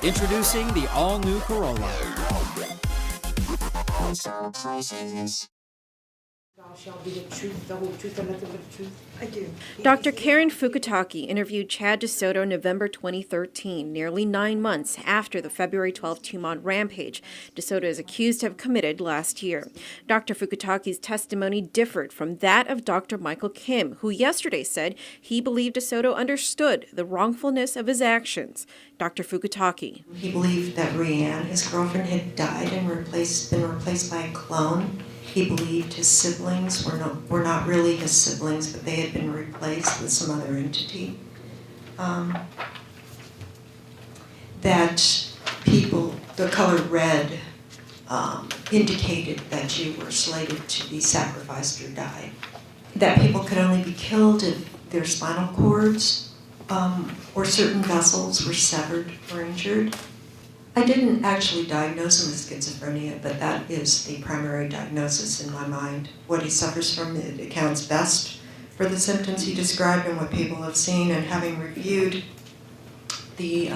Introducing the all-new Corolla. Thou shalt be the truth, the whole truth, and nothing but the truth. I do. Dr. Karen Fukutake interviewed Chad DeSoto November 2013, nearly 9 months after the February 12 Tumon rampage DeSoto is accused to have committed last year. Dr. Fukutake's testimony differed from that of Dr. Michael Kim, who yesterday said he believed DeSoto understood the wrongfulness of his actions. Dr. Fukutake. He believed that Rianne, his girlfriend, had died and been replaced by a clone. He believed his siblings were not really his siblings, but they had been replaced with some other entity. That people, the color red, indicated that you were slated to be sacrificed or die. That people could only be killed if their spinal cords or certain vessels were severed or injured. I didn't actually diagnose him with schizophrenia, but that is the primary diagnosis in my mind. What he suffers from, it accounts best for the symptoms he described and what people have seen, and having reviewed the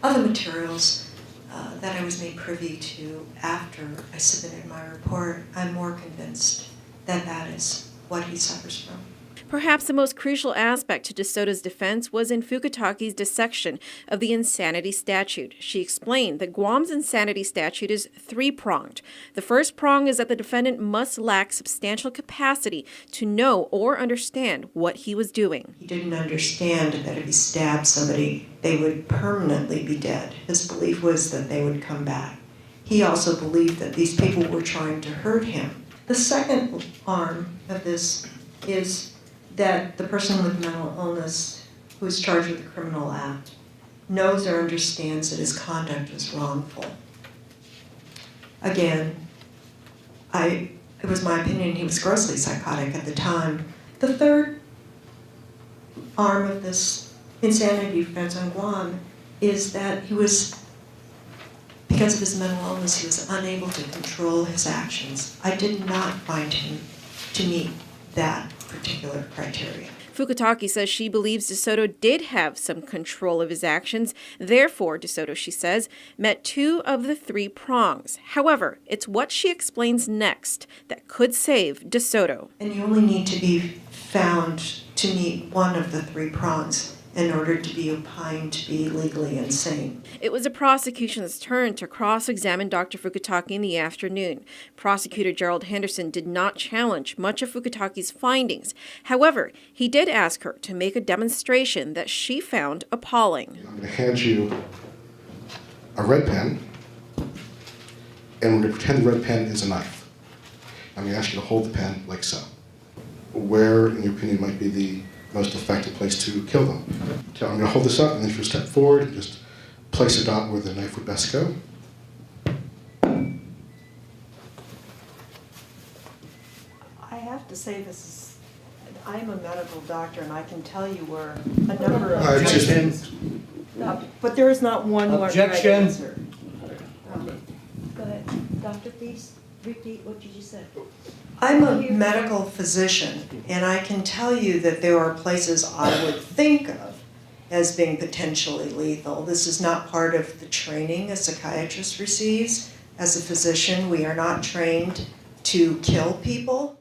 other materials that I was made privy to after I submitted my report, I'm more convinced that that is what he suffers from. Perhaps the most crucial aspect to DeSoto's defense was in Fukutake's dissection of the insanity statute. She explained that Guam's insanity statute is three-pronged. The first prong is that the defendant must lack substantial capacity to know or understand what he was doing. He didn't understand that if he stabbed somebody, they would permanently be dead. His belief was that they would come back. He also believed that these people were trying to hurt him. The second arm of this is that the person with mental illness who is charged with a criminal act knows or understands that his conduct is wrongful. Again, it was my opinion he was grossly psychotic at the time. The third arm of this insanity defense on Guam is that he was, because of his mental illness, he was unable to control his actions. I did not find him to meet that particular criteria. Fukutake says she believes DeSoto did have some control of his actions. Therefore, DeSoto, she says, met two of the three prongs. However, it's what she explains next that could save DeSoto. And you only need to be found to meet one of the three prongs in order to be opined to be legally insane. It was the prosecution's turn to cross-examine Dr. Fukutake in the afternoon. Prosecutor Gerald Henderson did not challenge much of Fukutake's findings. However, he did ask her to make a demonstration that she found appalling. I'm going to hand you a red pen, and we're going to pretend the red pen is a knife. I'm going to ask you to hold the pen like so. Where, in your opinion, might be the most effective place to kill them? So I'm going to hold this up, and then if you step forward and just place a dot where the knife would best go. I have to say I'm a medical doctor, and I can tell you where a number of Objections. but there is not one right Objection. answer. Go ahead. Doctor, please repeat what you just said. I'm a medical physician, and I can tell you that there are places I would think of as being potentially lethal. This is not part of the training a psychiatrist receives. As a physician, we are not trained to kill people.